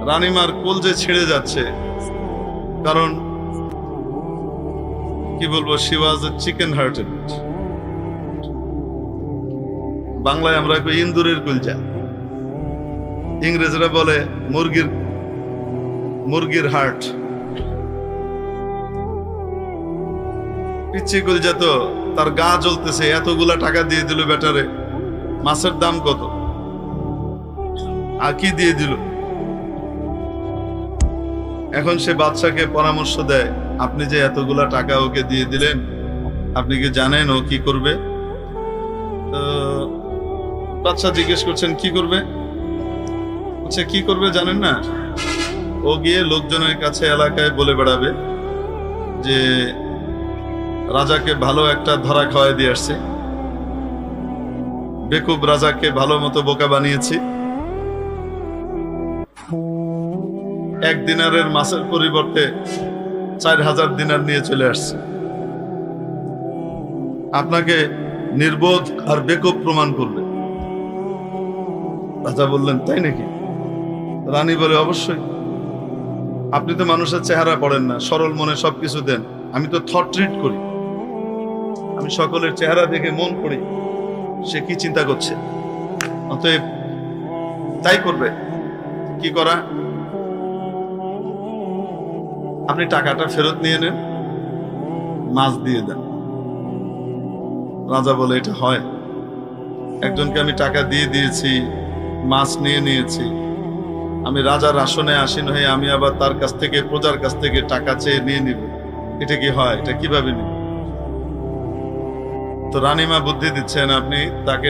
রানীমার কলজে ছিঁড়ে যাচ্ছে, কারণ কি বলবো, she was A chicken hearted. বাংলায় আমরা কই ইন্দুরের কলজা, ইংরেজরা বলে মুরগির হার্ট। পিচ্ছি কলজা তো, তার গা জ্বলতেছে, এতগুলা টাকা দিয়ে দিল বেটারে, মাছের দাম কত, আর কি দিয়ে দিল। এখন সে বাদশাকে পরামর্শ দেয়, আপনি যে এতগুলা টাকা ওকে দিয়ে দিলেন, আপনি কি জানেন ও কি করবে? বাদশা জিজ্ঞেস করছেন কি করবে? আচ্ছা, কি করবে জানেন না? ও গিয়ে লোকজনের কাছে এলাকায় বলে বেড়াবে যে রাজাকে ভালো একটা ধরা খাওয়াই দিয়ে আসছে, বেকুব রাজাকে ভালো মতো বোকা বানিয়েছি, 1 দিনারের মাছের পরিবর্তে 4000 দিনার নিয়ে চলে আসছে, আপনাকে নির্বোধ আর বেকুব প্রমাণ করবে। রাজা বললেন, তাই নাকি? রানী বলে, অবশ্যই। আপনি তো মানুষের চেহারা পড়েন না, সরল মনে সবকিছু দেন, আমি তো থট ট্রিট করি, আমি সকলের চেহারা দেখে মন করি সে কি চিন্তা করছে, অতএব তাই করবে। কি করা? আপনি টাকাটা ফেরত নিয়ে নেন, মাছ দিয়ে দেন। রাজা বলে, এটা হয়? একজনকে আমি টাকা দিয়ে দিয়েছি, মাছ নিয়ে নিয়েছি, আমি রাজার আসনে আসীন হয়ে আমি আবার তার কাছ থেকে, প্রজার কাছ থেকে টাকা চেয়ে নিয়ে নিব? এটা কি হয়? এটা কিভাবে নিব? তো রানীমা বুদ্ধি দিচ্ছেন, আপনি তাকে